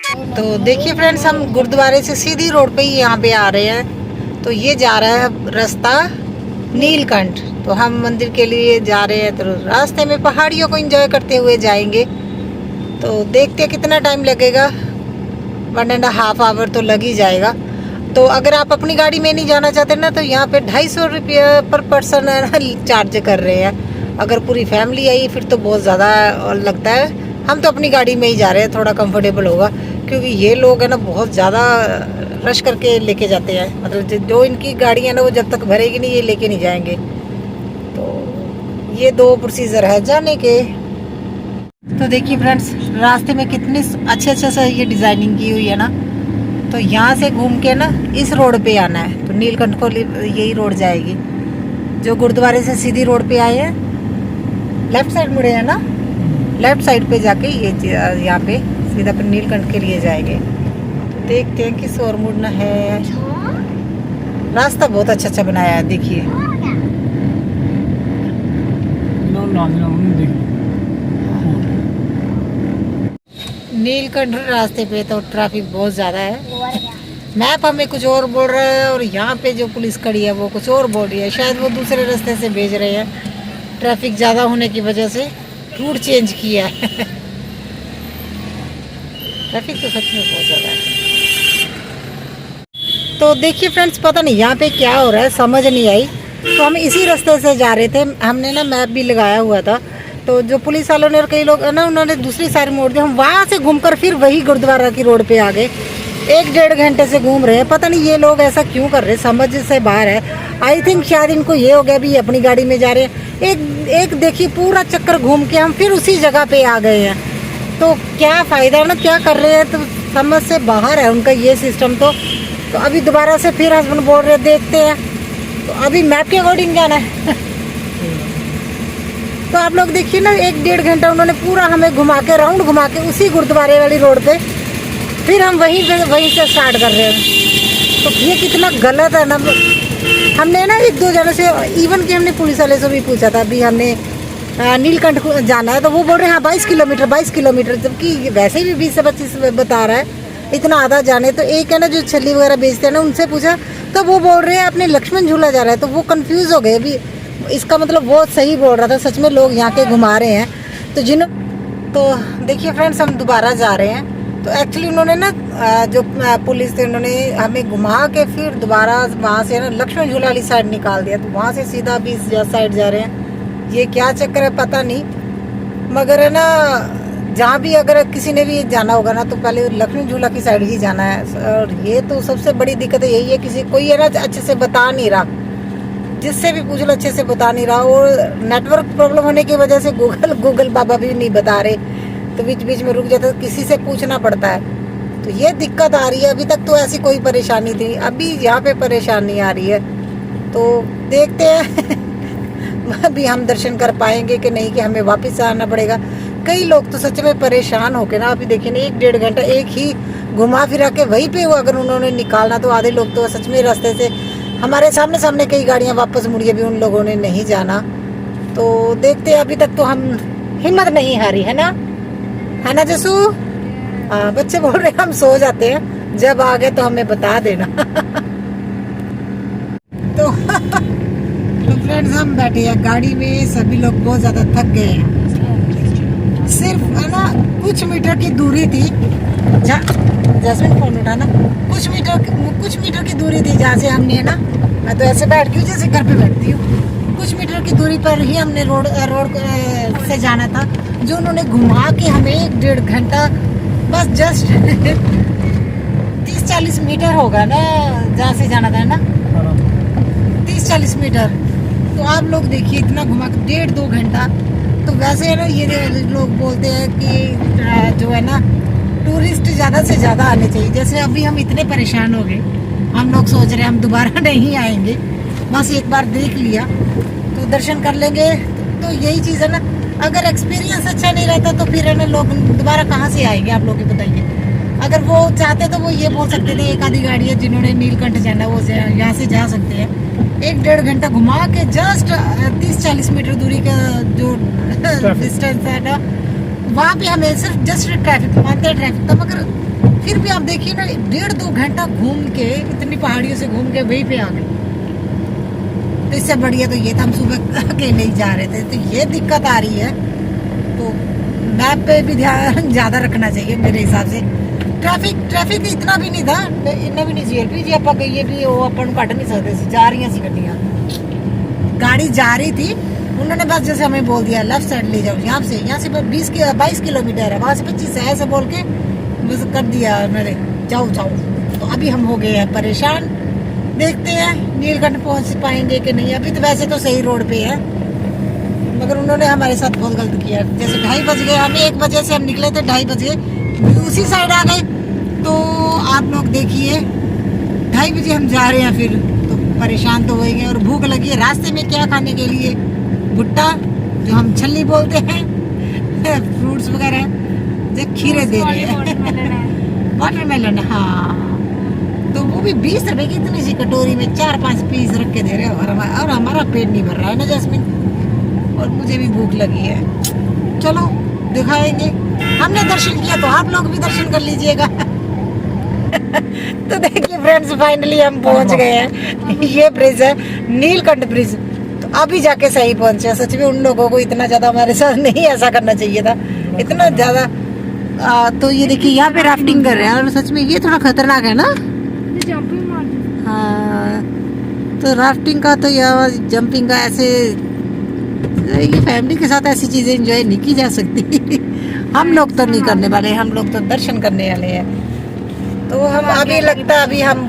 तो देखिए फ्रेंड्स, हम गुरुद्वारे से सीधी रोड पे ही यहाँ पे आ रहे हैं। तो ये जा रहा है रास्ता नीलकंठ। तो हम मंदिर के लिए जा रहे हैं, तो रास्ते में पहाड़ियों को एंजॉय करते हुए जाएंगे। तो देखते हैं कितना टाइम लगेगा। 1.5 आवर तो लग ही जाएगा। तो अगर आप अपनी गाड़ी में नहीं जाना चाहते ना, तो यहाँ पे 250 रुपये पर पर्सन चार्ज कर रहे हैं। अगर पूरी फैमिली आई फिर तो बहुत ज़्यादा लगता है। हम तो अपनी गाड़ी में ही जा रहे हैं, थोड़ा कंफर्टेबल होगा, क्योंकि ये लोग है ना बहुत ज़्यादा रश करके लेके जाते हैं। मतलब जो इनकी गाड़ी है ना, वो जब तक भरेगी नहीं ये लेके नहीं जाएंगे। तो ये 2 प्रोसीजर है जाने के। तो देखिए फ्रेंड्स, रास्ते में कितनी अच्छे से ये डिज़ाइनिंग की हुई है ना। तो यहाँ से घूम के ना इस रोड पे आना है, तो नीलकंठ को यही रोड जाएगी। जो गुरुद्वारे से सीधी रोड पे आए हैं, लेफ्ट साइड मुड़े हैं ना, लेफ्ट साइड पे जाके ये यहाँ पे सीधा पर नीलकंठ के लिए जाएंगे। तो देखते हैं किस ओर मुड़ना है। रास्ता बहुत अच्छा बनाया है, देखिए। नीलकंठ रास्ते पे तो ट्रैफिक बहुत ज़्यादा है। मैप हमें कुछ और बोल रहा है और यहाँ पे जो पुलिस खड़ी है वो कुछ और बोल रही है। शायद वो दूसरे रास्ते से भेज रहे हैं, ट्रैफिक ज़्यादा होने की वजह से रूट चेंज किया है। ट्रैफिक तो सच में बहुत ज़्यादा है। तो देखिए फ्रेंड्स, पता नहीं यहाँ पे क्या हो रहा है, समझ नहीं आई। तो हम इसी रास्ते से जा रहे थे, हमने ना मैप भी लगाया हुआ था। तो जो पुलिस वालों ने और कई लोग ना, उन्होंने दूसरी साइड मोड़ दिया। हम वहाँ से घूमकर फिर वही गुरुद्वारा की रोड पे आ गए। 1-1.5 घंटे से घूम रहे हैं। पता नहीं ये लोग ऐसा क्यों कर रहे हैं, समझ से बाहर है। आई थिंक शायद इनको ये हो गया भी अपनी गाड़ी में जा रहे हैं। एक देखिए पूरा चक्कर घूम के हम फिर उसी जगह पे आ गए हैं। तो क्या फ़ायदा ना, क्या कर रहे हैं, तो समझ से बाहर है उनका ये सिस्टम। तो अभी दोबारा से फिर हस्बैंड बोल रहे देखते हैं। तो अभी मैप के अकॉर्डिंग जाना है। तो आप लोग देखिए ना, 1-1.5 घंटा उन्होंने पूरा हमें घुमा के, राउंड घुमा के उसी गुरुद्वारे वाली रोड पे फिर हम वहीं से स्टार्ट कर रहे हैं। तो ये कितना गलत है ना। हमने ना 1-2 जनों से, इवन कि हमने पुलिस वाले से भी पूछा था, अभी हमने नीलकंठ जाना है। तो वो बोल रहे हैं हाँ 22 किलोमीटर, जबकि वैसे भी 20 से 25 बता रहा है, इतना आधा जाने। तो एक है ना जो छल्ली वगैरह बेचते हैं ना, उनसे पूछा तो वो बोल रहे हैं अपने लक्ष्मण झूला जा रहा है। तो वो कंफ्यूज हो गए अभी। इसका मतलब वो सही बोल रहा था, सच में लोग यहाँ के घुमा रहे हैं। तो देखिए फ्रेंड्स, हम दोबारा जा रहे हैं। तो एक्चुअली उन्होंने ना जो पुलिस थे, उन्होंने हमें घुमा के फिर दोबारा वहाँ से ना लक्ष्मण झूला वाली साइड निकाल दिया। तो वहाँ से सीधा भी इस साइड जा रहे हैं। ये क्या चक्कर है पता नहीं, मगर है ना जहाँ भी अगर किसी ने भी जाना होगा ना, तो पहले लक्ष्मण झूला की साइड ही जाना है। और ये तो सबसे बड़ी दिक्कत यही है, कोई है ना अच्छे से बता नहीं रहा, जिससे भी पूछ लो अच्छे से बता नहीं रहा। और नेटवर्क प्रॉब्लम होने की वजह से गूगल बाबा भी नहीं बता रहे, तो बीच बीच में रुक जाता है, किसी से पूछना पड़ता है। तो ये दिक्कत आ रही है। अभी तक तो ऐसी कोई परेशानी थी, अभी यहाँ पे परेशानी आ रही है। तो देखते हैं अभी हम दर्शन कर पाएंगे कि नहीं, कि हमें वापस आना पड़ेगा। कई लोग तो सच में परेशान होके ना, अभी देखिए ना 1-1.5 घंटा एक ही घुमा फिरा के वहीं पे अगर उन्होंने निकालना, तो आधे लोग तो सच में रास्ते से हमारे सामने कई गाड़ियाँ वापस मुड़ी, अभी उन लोगों ने नहीं जाना। तो देखते हैं, अभी तक तो हम हिम्मत नहीं हारी, है ना जसू? हाँ, बच्चे बोल रहे हैं हम सो जाते हैं, जब आ गए तो हमें बता देना। तो फ्रेंड्स, हम बैठे हैं गाड़ी में, सभी लोग बहुत ज़्यादा थक गए हैं। सिर्फ है ना कुछ मीटर की दूरी थी, जैस्मिन फोन उठाना, कुछ मीटर की दूरी थी जहाँ से हमने है ना, मैं तो ऐसे बैठ गई जैसे घर पे बैठती हूँ। कुछ मीटर की दूरी पर ही हमने रोड से जाना था, जो उन्होंने घुमा के हमें 1-1.5 घंटा, बस जस्ट 30-40 मीटर होगा ना जहाँ से जाना था ना, 30-40 मीटर। तो आप लोग देखिए इतना घुमा के 1.5-2 घंटा। तो वैसे है ना, ये लोग बोलते हैं कि जो है ना टूरिस्ट ज़्यादा से ज़्यादा आने चाहिए। जैसे अभी हम इतने परेशान हो गए, हम लोग सोच रहे हैं हम दोबारा नहीं आएंगे, बस एक बार देख लिया तो दर्शन कर लेंगे। तो यही चीज़ है ना, अगर एक्सपीरियंस अच्छा नहीं रहता तो फिर है ना लोग दोबारा कहाँ से आएंगे, आप लोग ही बताइए। अगर वो चाहते तो वो ये बोल सकते थे एक आधी गाड़ी है जिन्होंने नीलकंठ जाना वो यहाँ से जा सकते हैं। 1-1.5 घंटा घुमा के जस्ट 30-40 मीटर दूरी का जो डिस्टेंस है ना, वहाँ पे हमें सिर्फ जस्ट ट्रैफिक, मानते हैं ट्रैफिक था, मगर फिर भी आप देखिए ना 1.5-2 घंटा घूम के, इतनी पहाड़ियों से घूम के वहीं पे आ गए। तो इससे बढ़िया तो ये था हम सुबह के नहीं जा रहे थे। तो ये दिक्कत आ रही है, तो मैप पे भी ध्यान ज़्यादा रखना चाहिए मेरे हिसाब से। ट्रैफिक इतना भी नहीं था, इतना भी नहीं चाहिए जी। आप कहिए भी वो अपन कट नहीं सकते, जा रही सी गड्डियाँ, गाड़ी जा रही थी, उन्होंने बस जैसे हमें बोल दिया लेफ्ट साइड ले जाओ, यहाँ से 22 किलोमीटर है, वहाँ से 25 है, ऐसे बोल के बस कर दिया मेरे, जाओ। तो अभी हम हो गए हैं परेशान, देखते हैं नीलकंठ पहुँच पाएंगे कि नहीं। अभी तो वैसे तो सही रोड पे है, मगर उन्होंने हमारे साथ बहुत गलत किया। जैसे 2:30 बज गए, हमें 1 बजे से हम निकले थे, 2:30 बजे उसी साइड आ गए। तो आप लोग देखिए 2:30 बजे हम जा रहे हैं, फिर तो परेशान तो होएंगे। और भूख लगी है, रास्ते में क्या खाने के लिए, भुट्टा जो हम छल्ली बोलते हैं, फ्रूट्स वगैरह, जो खीरे दे रहे हैं, वाटरमेलन। हाँ, तो वो भी 20 रुपए की इतनी सी कटोरी में 4-5 पीस रख के दे रहे हैं। और हमारा पेट नहीं भर रहा है ना जैस्मिन, और मुझे भी भूख लगी है। चलो दिखाएंगे, हमने दर्शन किया तो आप लोग भी दर्शन कर लीजिएगा। तो देखिए फ्रेंड्स, फाइनली हम पहुंच गए हैं। ये ब्रिज है नीलकंठ ब्रिज। तो अभी जाके सही पहुंचे। सच में उन लोगों को इतना ज्यादा हमारे साथ नहीं ऐसा करना चाहिए था, इतना ज्यादा। तो ये देखिए यहाँ पे राफ्टिंग कर रहे हैं, और सच में ये थोड़ा खतरनाक है ना। हाँ, तो राफ्टिंग का तो या जंपिंग का ऐसे, ये फैमिली के साथ ऐसी चीजें एंजॉय नहीं की जा सकती। हम लोग तो नहीं करने वाले, हम लोग तो दर्शन करने वाले हैं। तो हम अभी लगता है अभी हम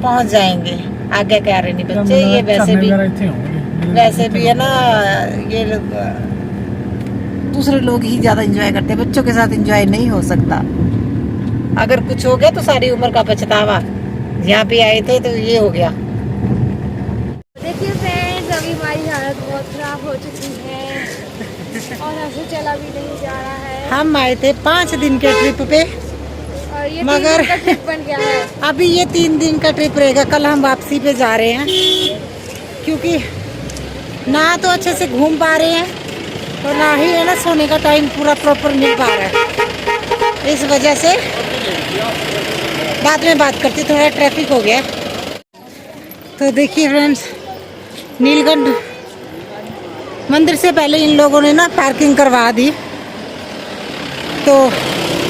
पहुंच जाएंगे। आगे कह रहे नहीं बच्चे, ये वैसे भी है ना, ये दूसरे लोग ही ज्यादा एंजॉय करते हैं, बच्चों के साथ एंजॉय नहीं हो सकता। अगर कुछ हो गया तो सारी उम्र का पछतावा। यहाँ पे आए थे तो ये हो गया। देखिए फ्रेंड्स, अभी हमारी हालत बहुत खराब हो चुकी है और ऐसे चला भी नहीं जा रहा है। हम आए थे 5 दिन के ट्रिप पे, और ये मगर 3 दिन का ट्रिप बन गया है। अभी ये 3 दिन का ट्रिप रहेगा। कल हम वापसी पे जा रहे हैं, क्योंकि ना तो अच्छे से घूम पा रहे हैं, और ना ही है ना सोने का टाइम पूरा प्रॉपर मिल पा रहा है। इस वजह से बाद में बात करती, थोड़ा ट्रैफिक हो गया। तो देखिए फ्रेंड्स, नीलकंठ मंदिर से पहले इन लोगों ने ना पार्किंग करवा दी। तो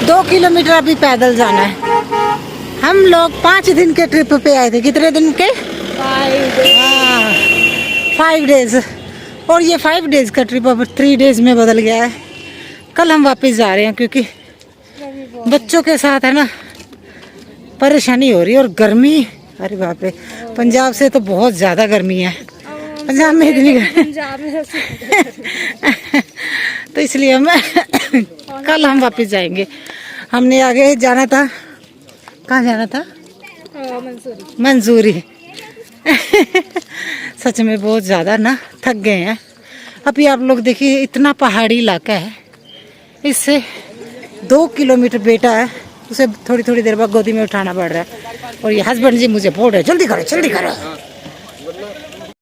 2 किलोमीटर अभी पैदल जाना है। हम लोग 5 दिन के ट्रिप पे आए थे। कितने दिन के? 5 डेज। और ये 5 डेज का ट्रिप अब 3 डेज में बदल गया है। कल हम वापस जा रहे हैं, क्योंकि बच्चों के साथ है ना परेशानी हो रही है। और गर्मी, अरे बाप रे, पंजाब से तो बहुत ज़्यादा गर्मी है। पंजाब में इतनी तो इसलिए हम कल हम वापस जाएंगे। हमने आगे जाना था, कहाँ जाना था? मंसूरी। सच में बहुत ज़्यादा ना थक गए हैं। अभी आप लोग देखिए, इतना पहाड़ी इलाका है, इससे 2 किलोमीटर बेटा है, उसे थोड़ी थोड़ी देर बाद गोदी में उठाना पड़ रहा है। और ये हस्बैंड जी मुझे बोल रहे जल्दी करो जल्दी करो।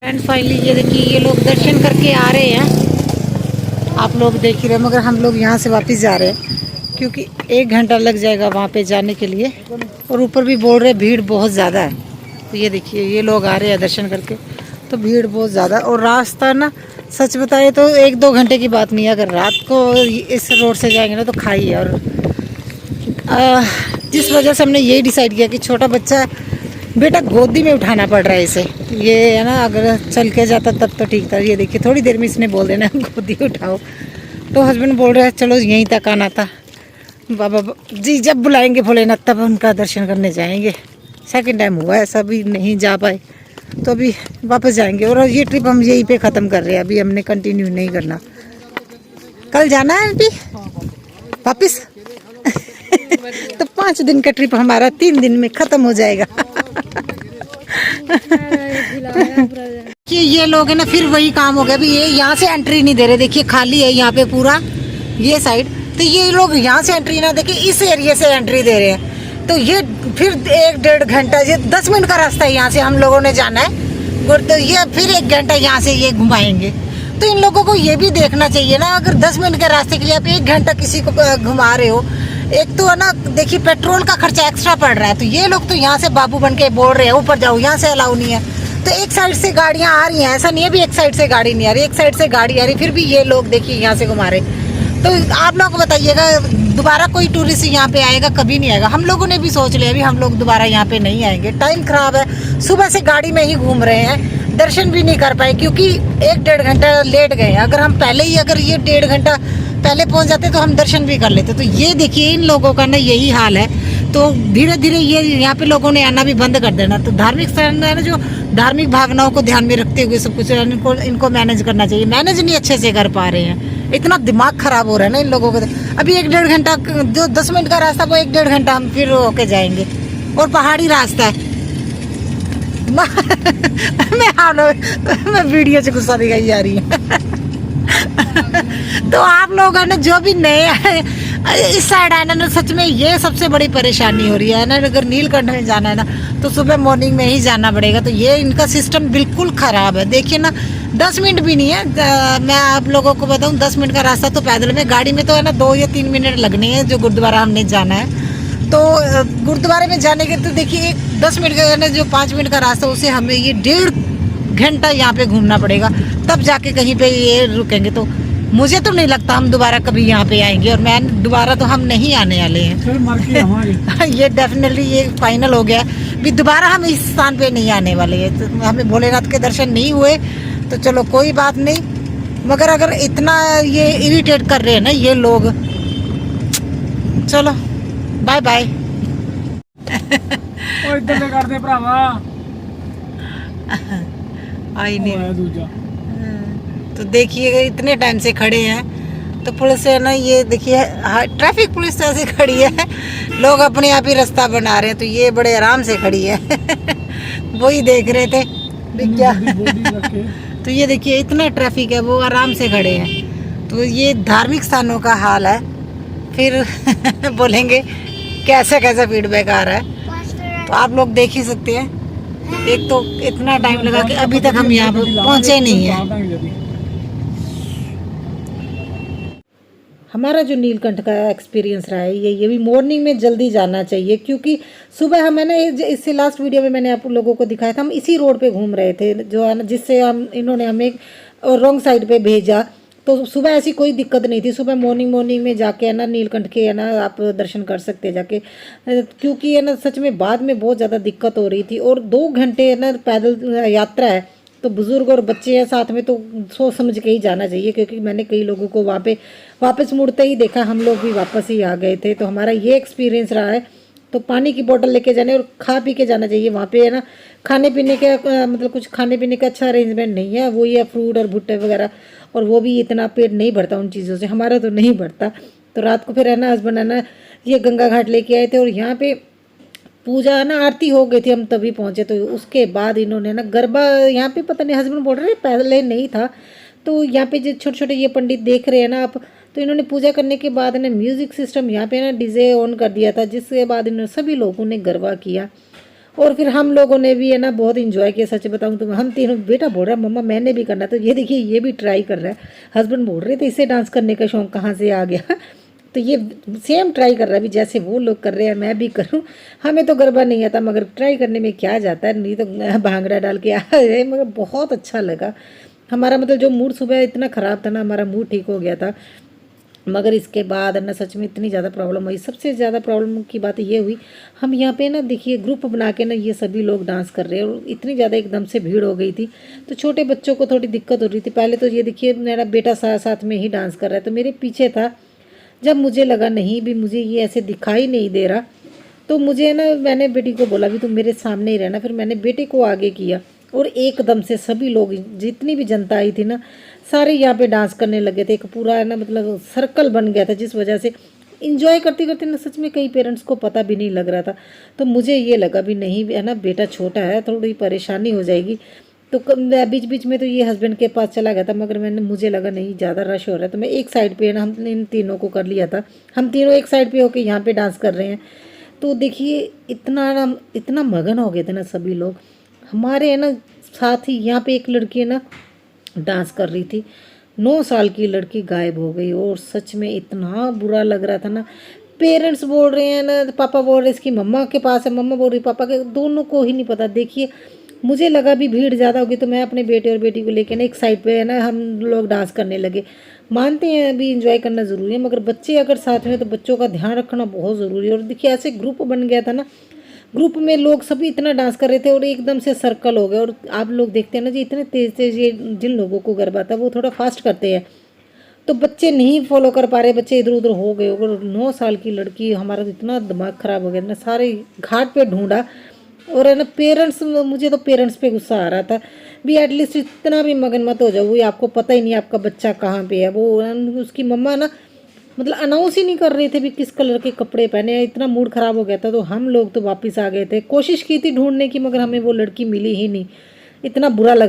एंड फाइनली ये देखिए, ये लोग दर्शन करके आ रहे हैं, आप लोग देख ही रहे। मगर हम लोग यहाँ से वापस जा रहे हैं, क्योंकि 1 घंटा लग जाएगा वहाँ पे जाने के लिए। और ऊपर भी बोल रहे भीड़ बहुत ज़्यादा है। तो ये देखिए, ये लोग आ रहे हैं दर्शन करके, तो भीड़ बहुत ज़्यादा। और रास्ता ना, सच बताए तो 1-2 घंटे की बात नहीं है। अगर रात को इस रोड से जाएंगे ना तो खाई है। और जिस वजह से हमने यही डिसाइड किया कि छोटा बच्चा बेटा गोदी में उठाना पड़ रहा है इसे। ये है ना, अगर चल के जाता तब तो ठीक था। ये देखिए, थोड़ी देर में इसने बोल देना गोदी उठाओ। तो हस्बैंड बोल रहे हैं चलो यहीं तक आना था। बाबा जी जब बुलाएंगे भोलेनाथ तब उनका दर्शन करने जाएंगे। सेकंड टाइम हुआ ऐसा, भी नहीं जा पाए, तो अभी वापस जाएंगे। और ये ट्रिप हम यहीं पे ख़त्म कर रहे हैं, अभी हमने कंटिन्यू नहीं करना। कल जाना है अभी वापस। तो 5 दिन का ट्रिप हमारा 3 दिन में ख़त्म हो जाएगा। कि ये लोग है ना, फिर वही काम हो गया। अभी ये यहाँ से एंट्री नहीं दे रहे, देखिए खाली है यहाँ पे पूरा ये साइड। तो ये लोग यहाँ से एंट्री ना देके इस एरिया से एंट्री दे रहे हैं। तो ये फिर 1-1.5 घंटा, ये 10 मिनट का रास्ता है यहाँ से हम लोगों ने जाना है। तो ये फिर 1 घंटा यहाँ से ये घुमाएंगे। तो इन लोगों को ये भी देखना चाहिए ना, अगर 10 मिनट के रास्ते के लिए आप 1 घंटा किसी को घुमा रहे हो, एक तो है ना, देखिए पेट्रोल का खर्चा एक्स्ट्रा पड़ रहा है, तो ये लोग तो यहाँ से बाबू बन के बोल रहे हैं ऊपर जाओ, यहाँ से अलाउ नहीं है। तो एक साइड से गाड़ियाँ आ रही हैं, ऐसा नहीं है भी एक साइड से गाड़ी नहीं आ रही, एक साइड से गाड़ी आ रही, फिर भी ये लोग देखिए यहाँ से घुमा रहे। तो आप लोग बताइएगा दोबारा कोई टूरिस्ट यहाँ पे आएगा? कभी नहीं आएगा। हम लोगों ने भी सोच लिया अभी हम लोग दोबारा यहाँ पे नहीं आएंगे, टाइम खराब है, सुबह से गाड़ी में ही घूम रहे हैं, दर्शन भी नहीं कर पाए क्योंकि 1-1.5 घंटा लेट गए। अगर हम पहले ही अगर ये 1.5 घंटा पहले पहुँच जाते तो हम दर्शन भी कर लेते। तो ये देखिए इन लोगों का ना यही हाल है। तो धीरे धीरे ये यहाँ पे लोगों ने आना भी बंद कर देना। तो धार्मिक स्थल है ना, जो धार्मिक भावनाओं को ध्यान में रखते हुए सब कुछ इनको मैनेज करना चाहिए। मैनेज नहीं अच्छे से कर पा रहे हैं, इतना दिमाग खराब हो रहा है ना इन लोगों को। अभी 1-1.5 घंटा, जो 10 मिनट का रास्ता वो 1-1.5 घंटा हम फिर होके जाएंगे, और पहाड़ी रास्ता है। मैं वीडियो से गुस्सा दिखाई जा रही है। तो आप लोग है ना जो भी नए हैं इस साइड आए ना, सच में ये सबसे बड़ी परेशानी हो रही है ना। अगर नीलकंठ में जाना है ना तो सुबह मॉर्निंग में ही जाना पड़ेगा। तो ये इनका सिस्टम बिल्कुल ख़राब है। देखिए ना 10 मिनट भी नहीं है, मैं आप लोगों को बताऊं 10 मिनट का रास्ता तो पैदल में, गाड़ी में तो है ना 2 या 3 मिनट लगने हैं जो गुरुद्वारा हमने जाना है। तो गुरुद्वारे में जाने के तो देखिए 10 मिनट का है ना, जो 5 मिनट का रास्ता उसे हमें ये 1.5 घंटा यहाँ पे घूमना पड़ेगा, तब जाके कहीं पे ये रुकेंगे। तो मुझे तो नहीं लगता हम दोबारा कभी यहाँ पे आएंगे, और मैं दोबारा तो हम नहीं आने वाले हैं। ये डेफिनेटली ये फाइनल हो गया भी दोबारा हम इस स्थान पे नहीं आने वाले हैं। तो हमें भोलेनाथ के दर्शन नहीं हुए तो चलो कोई बात नहीं, मगर अगर इतना ये इरिटेट कर रहे हैं ना ये लोग, चलो बाय बाय। आई नहीं। तो देखिए इतने टाइम से खड़े हैं तो पुलिस है ना, ये देखिए ट्रैफिक पुलिस ऐसे खड़ी है, लोग अपने आप ही रास्ता बना रहे हैं। तो ये बड़े आराम से खड़ी है। वही देख रहे थे क्या। तो ये देखिए इतना ट्रैफिक है, वो आराम से खड़े हैं। तो ये धार्मिक स्थानों का हाल है। फिर बोलेंगे कैसा कैसा फीडबैक आ रहा है, तो आप लोग देख ही सकते हैं। एक तो इतना टाइम लगा कि अभी तक हम यहाँ पर पहुँचे नहीं है। हमारा जो नीलकंठ का एक्सपीरियंस रहा है ये भी मॉर्निंग में जल्दी जाना चाहिए, क्योंकि सुबह हम है ना, इससे लास्ट वीडियो में मैंने आप लोगों को दिखाया था, हम इसी रोड पे घूम रहे थे जो है ना, जिससे इन्होंने हमें रॉन्ग साइड पे भेजा। तो सुबह ऐसी कोई दिक्कत नहीं थी। सुबह मॉर्निंग में जाके है ना नीलकंठ के है ना आप दर्शन कर सकते हैं जाके, क्योंकि है ना सच में बाद में बहुत ज़्यादा दिक्कत हो रही थी। और 2 घंटे है ना पैदल यात्रा है, तो बुज़ुर्ग और बच्चे हैं साथ में, तो सोच समझ के ही जाना चाहिए। क्योंकि मैंने कई लोगों को वहाँ पे वापस मुड़ते ही देखा, हम लोग भी वापस ही आ गए थे। तो हमारा ये एक्सपीरियंस रहा है। तो पानी की बोतल लेके जाने और खा पी के जाना चाहिए। वहाँ पे है ना खाने पीने का मतलब कुछ खाने पीने का अच्छा अरेंजमेंट नहीं है, वो ये फ्रूट और भुट्टे वगैरह, और वो भी इतना पेट नहीं भरता उन चीज़ों से, हमारा तो नहीं भरता। तो रात को फिर है ना हस्बैंड है ना ये गंगा घाट लेके आए थे, और यहाँ पे पूजा है ना आरती हो गई थी, हम तभी पहुँचे। तो उसके बाद इन्होंने ना गरबा यहाँ पे, पता नहीं हस्बैंड बोल रहे पहले नहीं था। तो यहाँ पे जो छोटे छोटे ये पंडित देख रहे हैं ना आप, तो इन्होंने पूजा करने के बाद ना म्यूज़िक सिस्टम यहाँ पे ना डीजे ऑन कर दिया था, जिसके बाद इन्होंने सभी लोगों ने गरबा किया। और फिर हम लोगों ने भी है ना बहुत इंजॉय किया। सच बताऊँ तो हम तीनों, बेटा बोल रहा है मम्मा मैंने भी करना, तो ये देखिए ये भी ट्राई कर रहा है। हस्बैंड बोल रहे थे इसे डांस करने का शौक कहाँ से आ गया। तो ये सेम ट्राई कर रहा है भी, जैसे वो लोग कर रहे हैं मैं भी करूं। हमें तो गरबा नहीं आता, मगर ट्राई करने में क्या जाता है, नहीं तो भांगड़ा डाल के आए। मगर बहुत अच्छा लगा हमारा, मतलब जो मूड सुबह इतना ख़राब था ना, हमारा मूड ठीक हो गया था। मगर इसके बाद ना सच में इतनी ज़्यादा प्रॉब्लम हुई। सबसे ज़्यादा प्रॉब्लम की बात ये हुई, हम यहाँ पे ना देखिए ग्रुप बना के ना ये सभी लोग डांस कर रहे हैं, और इतनी ज़्यादा एकदम से भीड़ हो गई थी, तो छोटे बच्चों को थोड़ी दिक्कत हो रही थी। पहले तो ये देखिए मेरा बेटा साथ में ही डांस कर रहा है, तो मेरे पीछे था। जब मुझे लगा नहीं भी मुझे ये ऐसे दिखाई नहीं दे रहा, तो मुझे ना मैंने बेटी को बोला भी तुम मेरे सामने ही रहना। फिर मैंने बेटे को आगे किया, और एकदम से सभी लोग, जितनी भी जनता आई थी ना, सारे यहाँ पे डांस करने लगे थे। एक पूरा है ना मतलब सर्कल बन गया था, जिस वजह से इंजॉय करते करते ना सच में कई पेरेंट्स को पता भी नहीं लग रहा था। तो मुझे ये लगा भी नहीं है ना, बेटा छोटा है, थोड़ी परेशानी हो जाएगी। तो बीच बीच में तो ये हस्बैंड के पास चला गया था, मगर मुझे लगा नहीं ज़्यादा रश हो रहा है, तो मैं एक साइड पे ना, हम इन तीनों को कर लिया था। हम तीनों एक साइड पे होके यहाँ पे डांस कर रहे हैं। तो देखिए इतना मगन हो गए थे ना सभी लोग। हमारे है ना साथ ही यहाँ पे एक लड़की है ना डांस कर रही थी, 9 साल की लड़की गायब हो गई। और सच में इतना बुरा लग रहा था ना, पेरेंट्स बोल रहे हैं ना, पापा बोल रहे हैं इसकी मम्मा के पास है, मम्मा बोल रही पापा के, दोनों को ही नहीं पता। देखिए मुझे लगा भी भीड़ ज़्यादा होगी तो मैं अपने बेटे और बेटी को लेकर ना एक साइड पे है ना हम लोग डांस करने लगे। मानते हैं अभी इंजॉय करना ज़रूरी है, मगर बच्चे अगर साथ में तो बच्चों का ध्यान रखना बहुत ज़रूरी है। और देखिए ऐसे ग्रुप बन गया था ना, ग्रुप में लोग सभी इतना डांस कर रहे थे और एकदम से सर्कल हो गया। और आप लोग देखते हैं ना जी इतने तेज़ तेज़ ये जिन लोगों को गरबा आता है वो थोड़ा फास्ट करते हैं, तो बच्चे नहीं फॉलो कर पा रहे, बच्चे इधर उधर हो गए। और 9 साल की लड़की, हमारा तो इतना दिमाग ख़राब हो गया ना, सारे घाट पे ढूंढा। और है ना पेरेंट्स, मुझे तो पेरेंट्स पे गुस्सा आ रहा था भी एटलीस्ट इतना भी मगन मत हो जाओ, वो आपको पता ही नहीं आपका बच्चा कहाँ पे है। वो उसकी मम्मा ना मतलब अनाउंस ही नहीं कर रहे थे भी किस कलर के कपड़े पहने हैं, इतना मूड ख़राब हो गया था। तो हम लोग तो वापस आ गए थे, कोशिश की थी ढूंढने की मगर हमें वो लड़की मिली ही नहीं, इतना बुरा लग रहा।